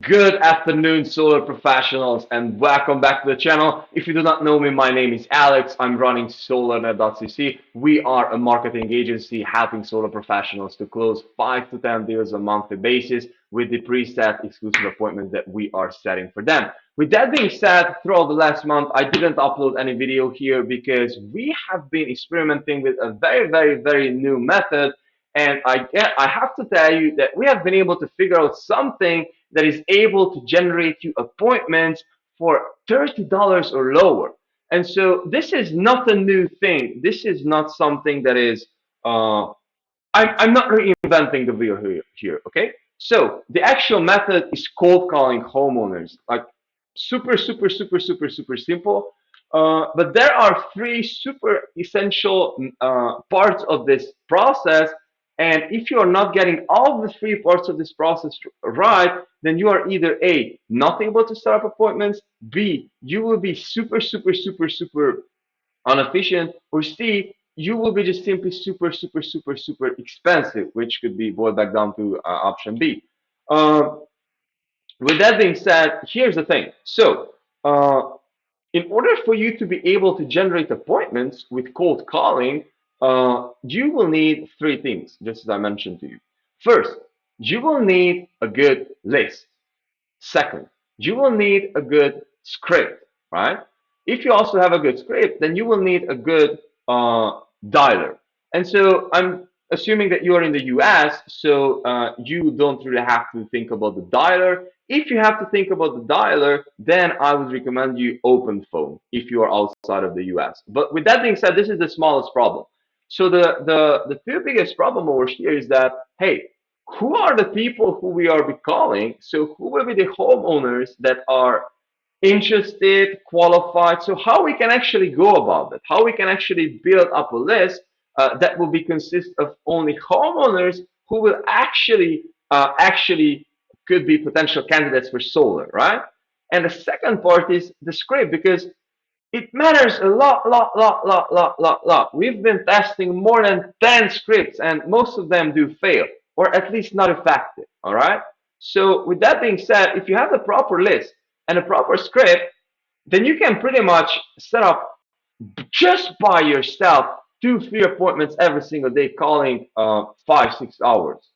Good afternoon, solar professionals, and welcome back to the channel. If you do not know me, my name is Alex. I'm running Solarnet.cc. We are a marketing agency helping solar professionals to close 5 to 10 deals on a monthly basis with the preset exclusive appointments that we are setting for them. With that being said, throughout the last month, I didn't upload any video here because we have been experimenting with a very new method. And I have to tell you that we have been able to figure out something that is able to generate you appointments for $30 or lower. And so this is not a new thing. This is not something that is, I'm not reinventing the wheel here, okay? So the actual method is cold calling homeowners, like super simple. But there are three super essential parts of this process. And if you are not getting all the three parts of this process right, then you are either A, not able to set up appointments, B, you will be super inefficient, or C, you will be just simply super expensive, which could be boiled back down to option B. Uh, with that being said, here's the thing. So, in order for you to be able to generate appointments with cold calling, you will need three things, just as I mentioned to you. First, you will need a good list. Second, you will need a good script, right? If you also have a good script, then you will need a good dialer. And so I'm assuming that you are in the US, so you don't really have to think about the dialer. If you have to think about the dialer, then I would recommend you open phone if you are outside of the US. But with that being said, this is the smallest problem. So the two biggest problem over here is that, hey, who are the people who we are be calling? So who will be the homeowners that are interested, qualified? So how we can actually go about it? How we can actually build up a list that will be consist of only homeowners who will actually could be potential candidates for solar, right? And the second part is the script because it matters a lot. We've been testing more than 10 scripts and most of them do fail or at least not effective. All right. So with that being said, if you have the proper list and a proper script, then you can pretty much set up just by yourself 2, 3 appointments every single day, calling 5, 6 hours.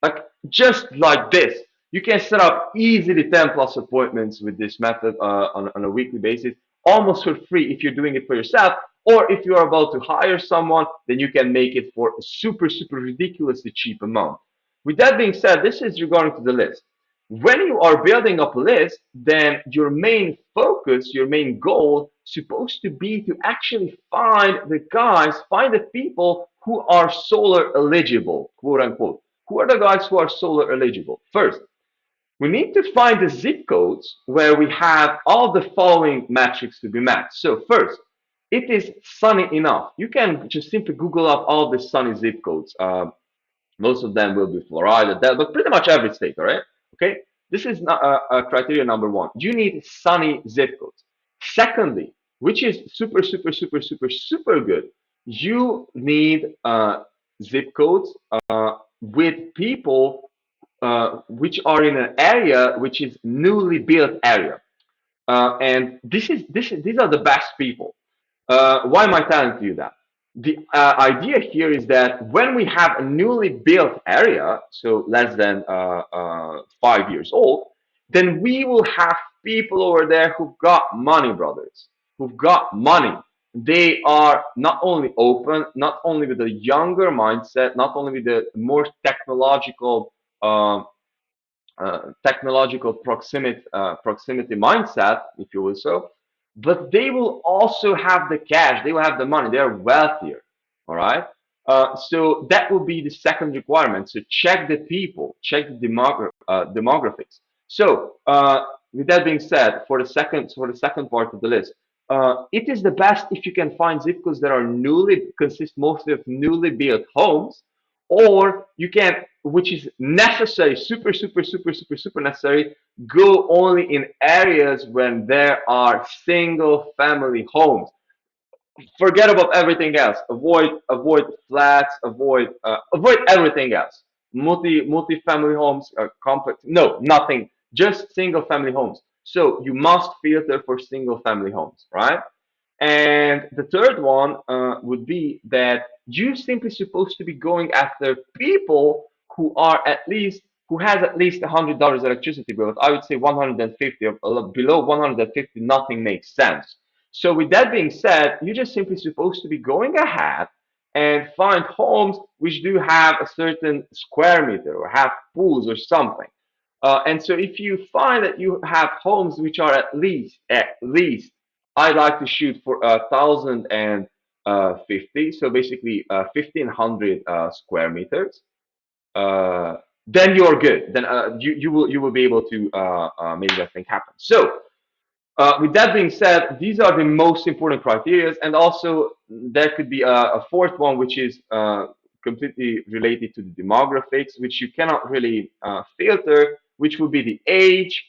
Like just like this. You can set up easily 10 plus appointments with this method on a weekly basis, almost for free if you're doing it for yourself. Or if you are about to hire someone, then you can make it for a super ridiculously cheap amount. With that being said, this is regarding to the list. When you are building up a list, then your main focus, your main goal, supposed to be to actually find the people who are solar eligible, quote unquote. Who are the guys who are solar eligible? First, we need to find the zip codes where we have all the following metrics to be met. So first, it is sunny enough. You can just simply Google up all the sunny zip codes. Most of them will be Florida, but pretty much every state, all right? Okay, this is not, criteria number one. You need sunny zip codes. Secondly, which is super good, you need zip codes with people which are in an area which is newly built area. And these are the best people. Why am I telling you that? The idea here is that when we have a newly built area, so less than 5 years old, then we will have people over there who've got money, brothers, who've got money. They are not only open, not only with a younger mindset, not only with the more technological proximity mindset, if you will so, but they will also have the cash. They will have the money. They are wealthier. All right. So that will be the second requirement. So check the people, check the demographics. So with that being said, for the second part of the list, it is the best if you can find zip codes that are consist mostly of newly built homes, or you can, which is necessary, super necessary, go only in areas when there are single family homes. Forget about everything else. Avoid flats. Avoid everything else. Multi family homes, complex. No, nothing. just single family homes. So you must filter for single family homes, right? And the third one would be that you simply supposed to be going after people who are at least who has at least $100 electricity bill. I would say 150 or below 150, nothing makes sense. So with that being said, you're just simply supposed to be going ahead and find homes which do have a certain square meter or have pools or something. And so if you find that you have homes which are at least I like to shoot for 1,050, so basically 1,500 square meters. Uh, then you're good. Then you will be able to make that thing happen. So with that being said, these are the most important criteria, and also there could be a fourth one, which is completely related to the demographics, which you cannot really filter, which would be the age.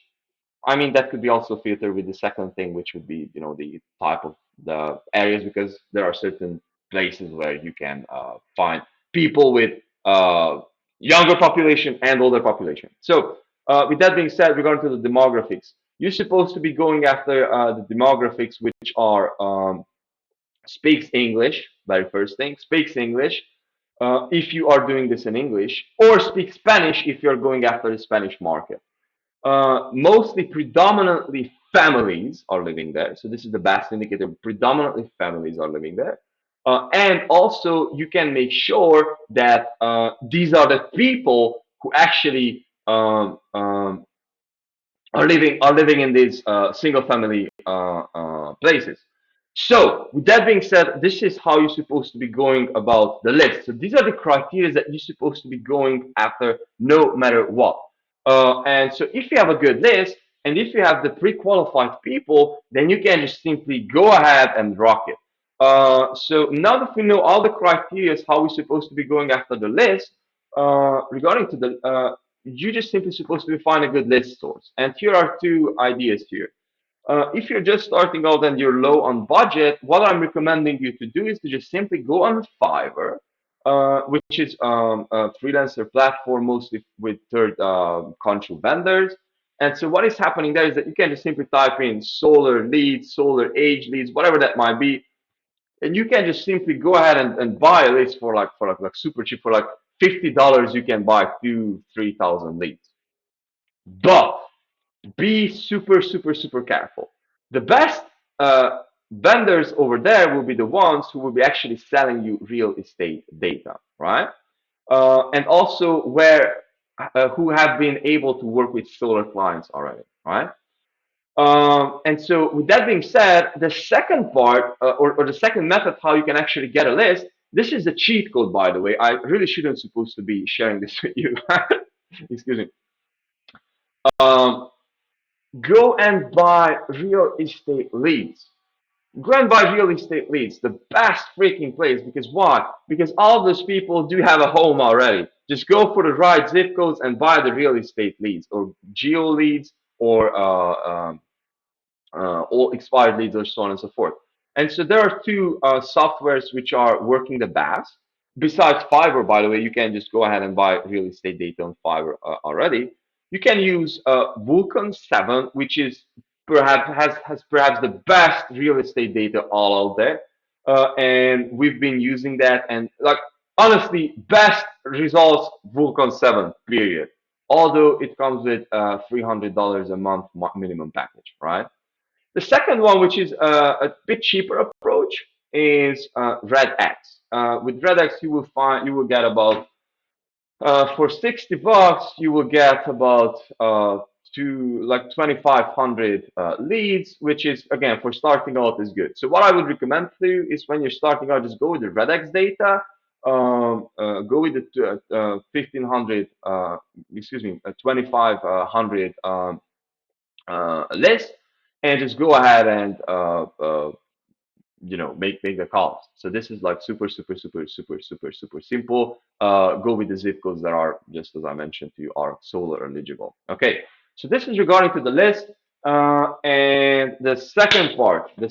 I mean, that could be also filtered with the second thing, which would be, the type of the areas, because there are certain places where you can find people with younger population and older population. So, with that being said, regarding to the demographics, you're supposed to be going after the demographics, which are speaks English, very first thing, speaks English. If you are doing this in English, or speak Spanish if you're going after the Spanish market. Mostly predominantly families are living there. So this is the best indicator. Predominantly families are living there. And also you can make sure that these are the people who actually are living in these single family places. So with that being said, this is how you're supposed to be going about the list. So these are the criteria that you're supposed to be going after no matter what. And so if you have a good list and if you have the pre-qualified people, then you can just simply go ahead and rock it. So now that we know all the criteria, how we're supposed to be going after the list, regarding to the you just simply supposed to find a good list source. And here are two ideas here. If you're just starting out and you're low on budget, what I'm recommending you to do is to just simply go on Fiverr, which is a freelancer platform mostly with third country vendors. And so what is happening there is that you can just simply type in solar leads, solar age leads, whatever that might be, and you can just simply go ahead and buy a list for like super cheap. For like $50 you can buy 2-3 thousand leads. But be super super super careful. The best vendors over there will be the ones who will be actually selling you real estate data, right? And also where who have been able to work with solar clients already, right? And so, with that being said, the second part, or the second method how you can actually get a list, this is the cheat code, by the way. I really shouldn't supposed to be sharing this with you. Excuse me. Um, Go and buy real estate leads. Go and buy real estate leads, the best freaking place. Because why? Because all those people do have a home already. Just go for the right zip codes and buy the real estate leads, or geo leads, or all expired leads, or so on and so forth. And so there are two softwares which are working the best. Besides Fiverr, by the way, you can just go ahead and buy real estate data on Fiverr already. You can use Vulcan 7, which is perhaps has perhaps the best real estate data all out there. And we've been using that, and like honestly, best results Vulcan 7, period. Although it comes with $300 a month minimum package, right? The second one, which is a bit cheaper approach, is RedX. With RedX, you will get about for $60, you will get about to like 2,500 leads, which is again for starting out is good. So what I would recommend to you is when you're starting out, just go with the RedX data. Go with the 1,500, excuse me, 2,500 list, and just go ahead and make the calls. So this is like super super super super super super simple. Go with the zip codes that are, just as I mentioned to you, are solar eligible. Okay, so this is regarding to the list. And the second part, the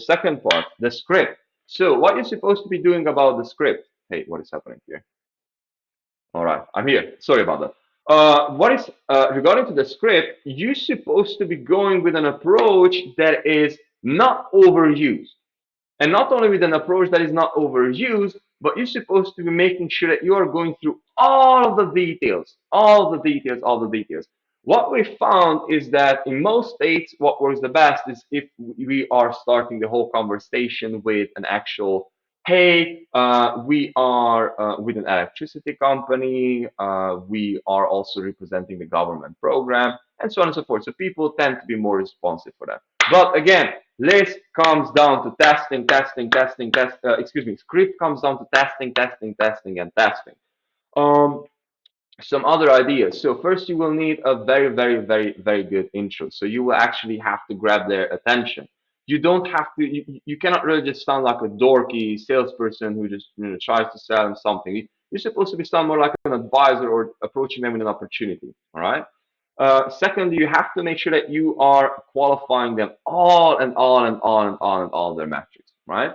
script. So what you're supposed to be doing about the script? Hey, what is happening here? All right, I'm here. Sorry about that. What is regarding to the script, you're supposed to be going with an approach that is not overused. And not only with an approach that is not overused, but you're supposed to be making sure that you are going through all of the details, all the details, all the details. What we found is that in most states, what works the best is if we are starting the whole conversation with an actual, hey, we are with an electricity company, we are also representing the government program, and so on and so forth. So people tend to be more responsive for that. But again, list comes down to testing, testing, testing, excuse me, script comes down to testing, testing, testing, and testing. Um, some other ideas. So first you will need a very, very, very, very good intro. So you will actually have to grab their attention. You don't have to, you cannot really just sound like a dorky salesperson who just tries to sell them something. You're supposed to be sound more like an advisor or approaching them with an opportunity. All right. Secondly, you have to make sure that you are qualifying them all and all and all and all and all their metrics, right?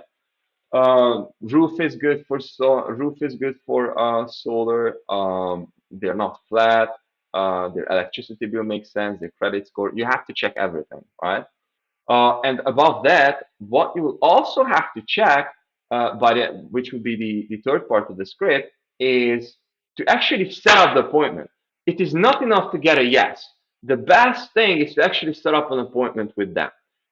Roof is good for solar. They're not flat. Their electricity bill makes sense. Their credit score. You have to check everything, right? And above that, what you will also have to check, which would be the third part of the script, is to actually set up the appointment. It is not enough to get a yes. The best thing is to actually set up an appointment with them.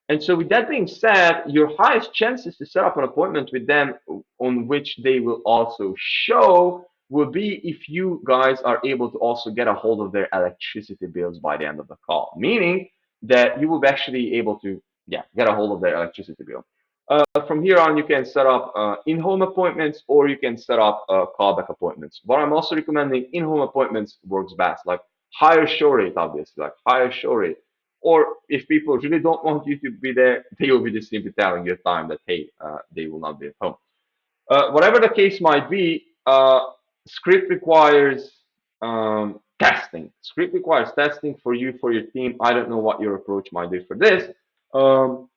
And so, with that being said, your highest chances to set up an appointment with them on which they will also show will be if you guys are able to also get a hold of their electricity bills by the end of the call. Meaning that you will be actually able to get a hold of their electricity bill. From here on, you can set up in-home appointments or you can set up callback appointments. What I'm also recommending, in-home appointments works best, like higher show rate, obviously, like higher show rate. Or if people really don't want you to be there, they will be just simply telling you a time that, hey, they will not be at home. Whatever the case might be, script requires testing. Script requires testing for you, for your team. I don't know what your approach might be for this, um,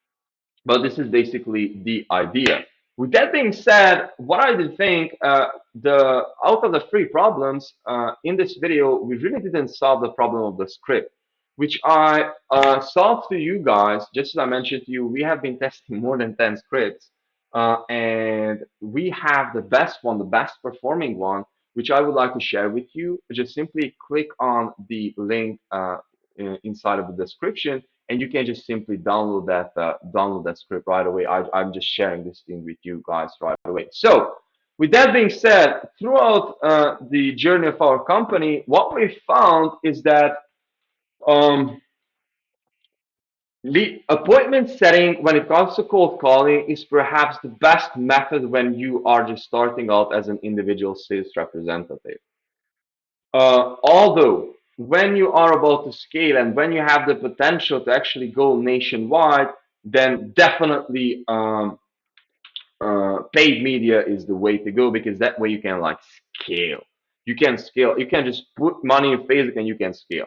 but this is basically the idea. With that being said, what I did think, the out of the three problems in this video, we really didn't solve the problem of the script, which I solved to you guys. Just as I mentioned to you, we have been testing more than 10 scripts, and we have the best one, the best performing one, which I would like to share with you. Just simply click on the link inside of the description and you can just simply download that script right away. I'm just sharing this thing with you guys right away. So with that being said, throughout the journey of our company, what we found is that um, appointment setting when it comes to cold calling is perhaps the best method when you are just starting out as an individual sales representative. Although, when you are about to scale and when you have the potential to actually go nationwide, then definitely paid media is the way to go because that way you can like scale. You can scale. You can just put money in Facebook and you can scale.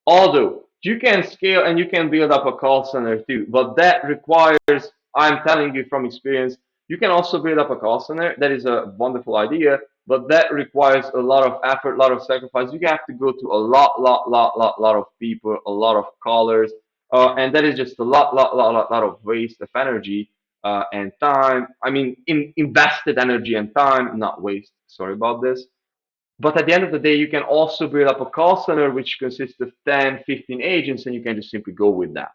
Although you can scale and you can build up a call center too, but that requires, I'm telling you from experience, you can also build up a call center. That is a wonderful idea, but that requires a lot of effort, a lot of sacrifice. You have to go to a lot of people, a lot of callers, and that is just a lot of waste of energy and time. I mean, invested energy and time, not waste. Sorry about this. But at the end of the day, you can also build up a call center which consists of 10, 15 agents, and you can just simply go with that.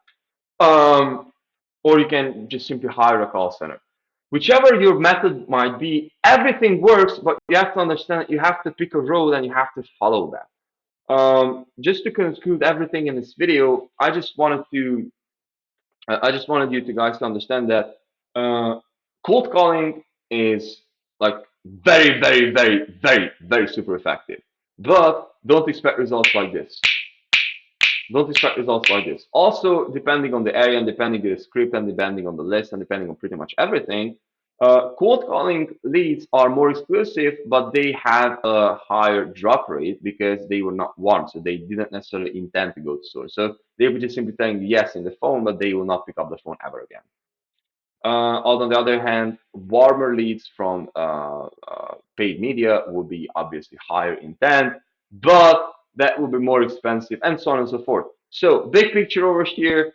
Um, or you can just simply hire a call center. Whichever your method might be, everything works, but you have to understand that you have to pick a road and you have to follow that. Just to conclude everything in this video, I just wanted you to guys to understand that cold calling is like very super effective. But don't expect results like this. Don't expect results like this. Also, depending on the area and depending on the script and depending on the list and depending on pretty much everything, cold calling leads are more exclusive, but they have a higher drop rate because they were not warm, so they didn't necessarily intend to go to source. So they were just simply telling yes in the phone, but they will not pick up the phone ever again. On the other hand, warmer leads from paid media would be obviously higher intent, but that will be more expensive, and so on and so forth. So big picture over here,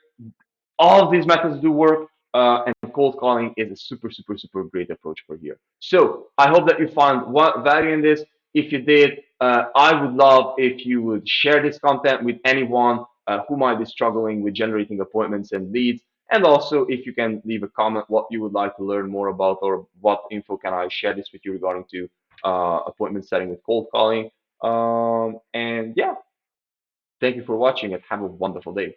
all of these methods do work, and cold calling is a super, super, super great approach for here. So I hope that you found value in this. If you did, I would love if you would share this content with anyone who might be struggling with generating appointments and leads. And also, if you can leave a comment what you would like to learn more about, or what info can I share this with you regarding to appointment setting with cold calling. And yeah, thank you for watching and have a wonderful day.